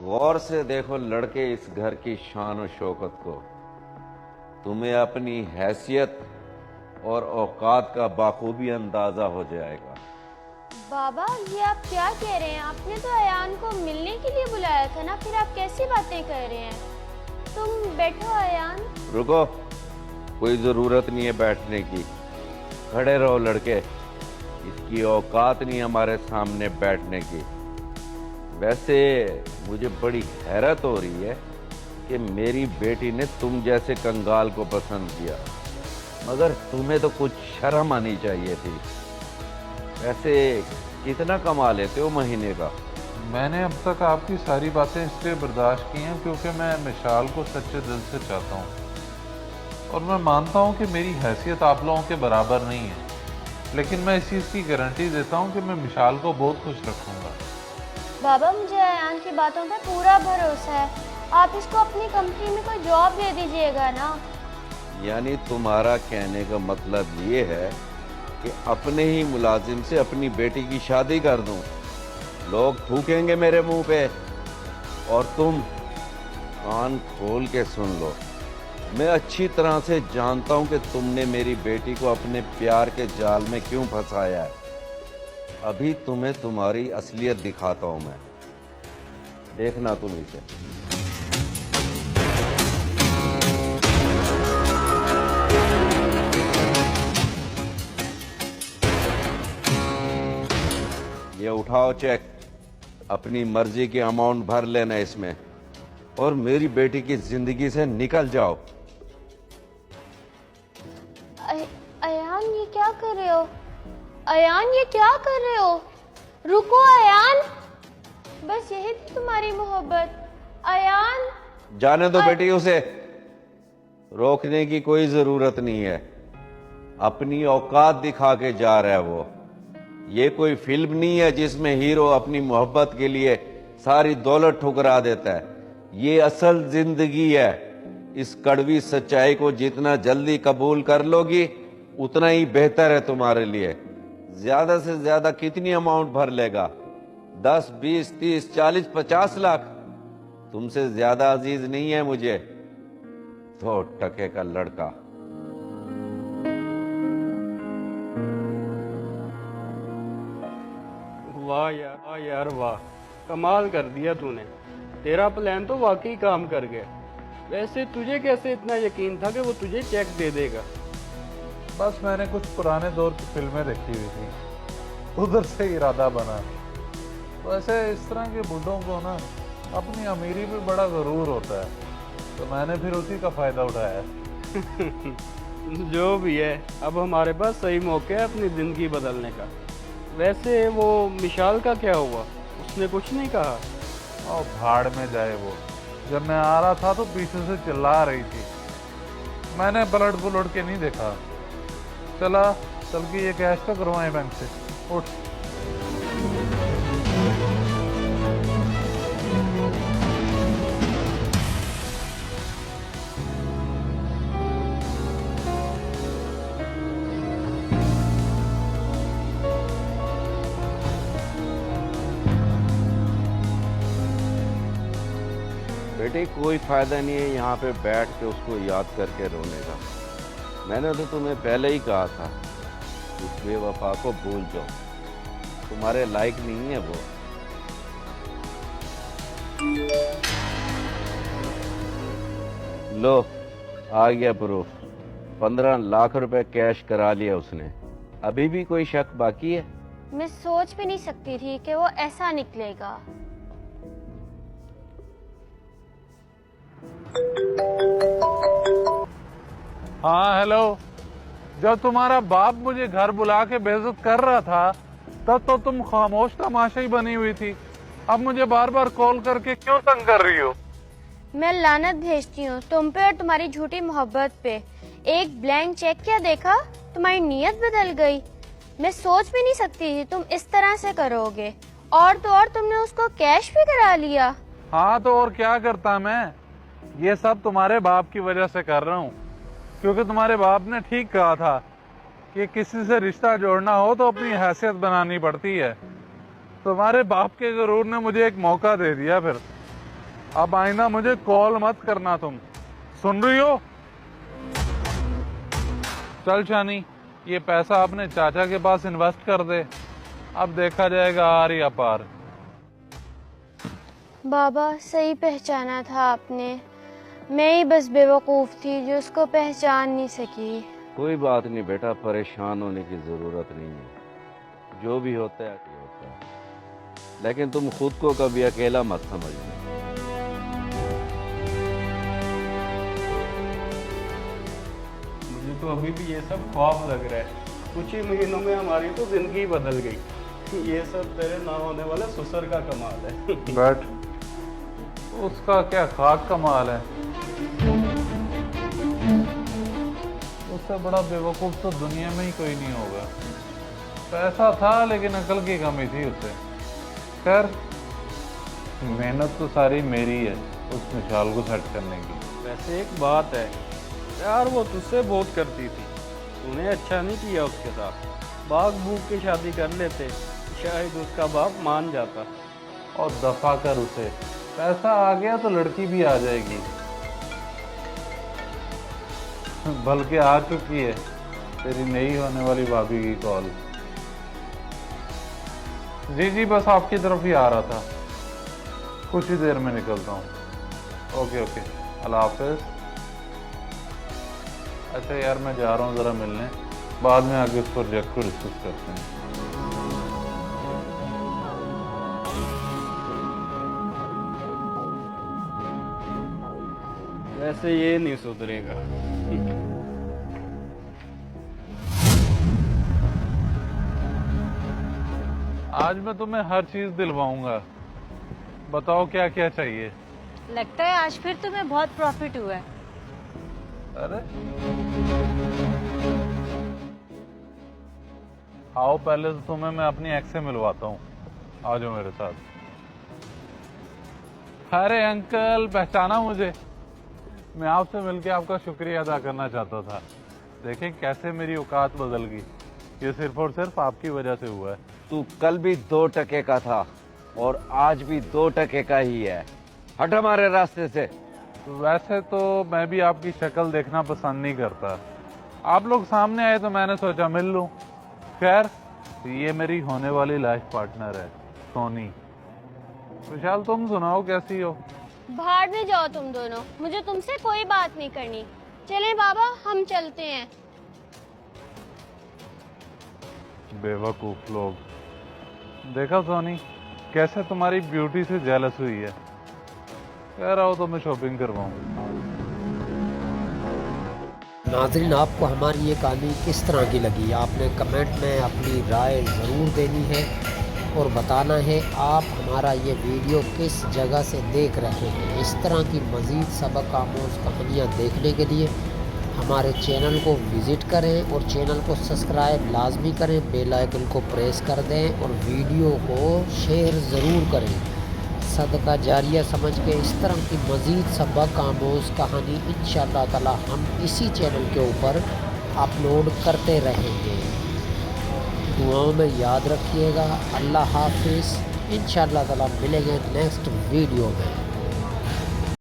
गौर से देखो लड़के इस घर की शान और शौकत को। तुम्हें अपनी हैसियत और औकात का बाखूबी अंदाजा हो जाएगा। बाबा, ये आप क्या कह रहे हैं? आपने तो अयान को मिलने के लिए बुलाया था ना, फिर आप कैसी बातें कर रहे हैं? तुम बैठो अयान। रुको, कोई जरूरत नहीं है बैठने की। खड़े रहो लड़के, इसकी औकात नहीं हमारे सामने बैठने की। वैसे मुझे बड़ी हैरत हो रही है कि मेरी बेटी ने तुम जैसे कंगाल को पसंद किया, मगर तुम्हें तो कुछ शर्म आनी चाहिए थी। वैसे कितना कमा लेते हो महीने का? मैंने अब तक आपकी सारी बातें इसलिए बर्दाश्त की हैं क्योंकि मैं मिशाल को सच्चे दिल से चाहता हूँ और मैं मानता हूँ कि मेरी हैसियत आप लोगों के बराबर नहीं है, लेकिन मैं इस चीज़ की गारंटी देता हूँ कि मैं मिशाल को बहुत खुश रखूँगा। बाबा, मुझे अयान की बातों पर पूरा भरोसा है। आप इसको अपनी कंपनी में कोई जॉब दे दीजिएगा ना। यानी तुम्हारा कहने का मतलब ये है कि अपने ही मुलाजिम से अपनी बेटी की शादी कर दूं? लोग थूकेंगे मेरे मुंह पे। और तुम कान खोल के सुन लो, मैं अच्छी तरह से जानता हूं कि तुमने मेरी बेटी को अपने प्यार के जाल में क्यों फंसाया है। अभी तुम्हें तुम्हारी असलियत दिखाता हूं मैं, देखना तुम इसे। ये उठाओ चेक, अपनी मर्जी की अमाउंट भर लेना इसमें और मेरी बेटी की जिंदगी से निकल जाओ। अयान, ये क्या कर रहे हो? अयान, ये क्या कर रहे हो? रुको अयान, बस यही थी तुम्हारी मोहब्बत। अयान, जाने दो बेटी, उसे रोकने की कोई जरूरत नहीं है। अपनी औकात दिखा के जा रहा है वो। ये कोई फिल्म नहीं है जिसमें हीरो अपनी मोहब्बत के लिए सारी दौलत ठुकरा देता है। ये असल जिंदगी है। इस कड़वी सच्चाई को जितना जल्दी कबूल कर लोगी उतना ही बेहतर है तुम्हारे लिए। ज्यादा से ज्यादा कितनी अमाउंट भर लेगा? 10, 20, 30, 40, 50 लाख? तुमसे ज्यादा अजीज नहीं है मुझे 2 टके का लड़का। वाह यार वाह, कमाल कर दिया तूने। तेरा प्लान तो वाकई काम कर गया। वैसे तुझे कैसे इतना यकीन था कि वो तुझे चेक दे देगा? बस मैंने कुछ पुराने दौर की फिल्में देखी हुई थी, उधर से इरादा बना। वैसे इस तरह के बुढ़ों को ना अपनी अमीरी पे बड़ा गरूर होता है, तो मैंने फिर उसी का फायदा उठाया। जो भी है, अब हमारे पास सही मौका है अपनी जिंदगी बदलने का। वैसे वो मिशाल का क्या हुआ? उसने कुछ नहीं कहा? और भाड़ में जाए वो। जब मैं आ रहा था तो पीछे से चिल्ला रही थी, मैंने पलट के नहीं देखा। चला चल के ये कैश तो करवाएं बैंक से। उठ। बेटे, कोई फायदा नहीं है यहाँ पे बैठ के उसको याद करके रोने का। मैंने तो तुम्हें पहले ही कहा था, उस बेवफा को भूल जाओ, तुम्हारे लायक नहीं है वो। लो, आ गया प्रूफ। 15 लाख रुपए कैश करा लिया उसने। अभी भी कोई शक बाकी है? मैं सोच भी नहीं सकती थी कि वो ऐसा निकलेगा। हाँ हेलो। जब तुम्हारा बाप मुझे घर बुला के बेइज्जत कर रहा था तब तो तुम खामोश तमाशा ही बनी हुई थी। अब मुझे बार बार कॉल करके क्यों तंग कर रही हो? मैं लानत भेजती हूँ तुम पे और तुम्हारी झूठी मोहब्बत पे। एक ब्लैंक चेक क्या देखा, तुम्हारी नीयत बदल गई। मैं सोच भी नहीं सकती थी तुम इस तरह से करोगे। और तो और तुमने उसको कैश भी करा लिया। हाँ तो और क्या करता मैं? ये सब तुम्हारे बाप की वजह से कर रहा हूँ, क्योंकि तुम्हारे बाप ने ठीक कहा था कि किसी से रिश्ता जोड़ना हो तो अपनी हैसियत बनानी पड़ती है। तुम्हारे बाप के गुरूर ने मुझे एक मौका दे दिया फिर। अब आईना मुझे कॉल मत करना, तुम सुन रही हो? चल शानी, ये पैसा अपने चाचा के पास इन्वेस्ट कर दे, अब देखा जाएगा आर या पार। बाबा सही पहचाना था आपने, मैं ही बस बेवकूफ़ थी जो उसको पहचान नहीं सकी। कोई बात नहीं बेटा, परेशान होने की जरूरत नहीं है। जो भी होता है होता है, लेकिन तुम खुद को कभी अकेला मत समझना। मुझे तो अभी भी ये सब ख्वाब लग रहा है। कुछ ही महीनों में हमारी तो जिंदगी बदल गई। ये सब तेरे ना होने वाले ससुर का कमाल है। बैठ, उसका क्या खाक कमाल है। उससे बड़ा बेवकूफ तो दुनिया में ही कोई नहीं होगा। पैसा था लेकिन अकल की कमी थी उसे। खैर, मेहनत तो सारी मेरी है उस मिसाल को सेट करने की। वैसे एक बात है यार, वो तुझसे बहुत करती थी, तूने अच्छा नहीं किया उसके साथ। बाग बूक की शादी कर लेते, शायद उसका बाप मान जाता। और दफा कर उसे, पैसा आ गया तो लड़की भी आ जाएगी, बल्कि आ चुकी है तेरी नई होने वाली भाभी की कॉल। जी बस आपकी तरफ ही आ रहा था, कुछ ही देर में निकलता हूँ। ओके अल्लाह हाफिज। अच्छा यार, मैं जा रहा हूँ ज़रा मिलने, बाद में आगे इस प्रोजेक्ट को डिस्कस करते हैं। वैसे ये नहीं सुधरेगा। आज मैं तुम्हें हर चीज दिलवाऊंगा, बताओ क्या क्या चाहिए। लगता है आज फिर तुम्हें बहुत प्रॉफिट हुआ है। अरे आओ, पहले तो तुम्हें मैं अपनी एक्स से मिलवाता हूँ, आ जाओ मेरे साथ। अरे अंकल, पहचाना मुझे? मैं आपसे मिलके आपका शुक्रिया अदा करना चाहता था। देखें कैसे मेरी औकात बदल गई, ये सिर्फ और सिर्फ आपकी वजह से हुआ है। तू कल भी 2 टके का था और आज भी 2 टके का ही है। हट हमारे रास्ते से। वैसे तो मैं भी आपकी शक्ल देखना पसंद नहीं करता, आप लोग सामने आए तो मैंने सोचा मिल लूं। खैर, ये मेरी होने वाली लाइफ पार्टनर है सोनी। विशाल, तुम सुनाओ कैसी हो? बाहर में जाओ तुम दोनों, मुझे तुमसे कोई बात नहीं करनी। चलें बाबा, हम चलते हैं। बेवकूफ लोग। देखा सोनी, कैसे तुम्हारी ब्यूटी से जेलस हुई है। कह रहा हो तो मैं शॉपिंग करवाऊं। नाज़रीन, आपको हमारी ये कहानी किस तरह की लगी? आपने कमेंट में अपनी राय ज़रूर देनी है और बताना है आप हमारा ये वीडियो किस जगह से देख रहे हैं। इस तरह की मज़ीद सबक आमोज़ कहानियाँ देखने के लिए हमारे चैनल को विज़िट करें और चैनल को सब्सक्राइब लाजमी करें, बेल आइकन को प्रेस कर दें और वीडियो को शेयर ज़रूर करें। सदका जारिया समझ के इस तरह की मज़ीद सबक आमोज़ कहानी इंशाअल्लाह ताला हम इसी चैनल के ऊपर अपलोड करते रहेंगे। दुआओं में याद रखिएगा। अल्लाह हाफिज़। इंशाअल्लाह ताला मिलेंगे नेक्स्ट वीडियो में।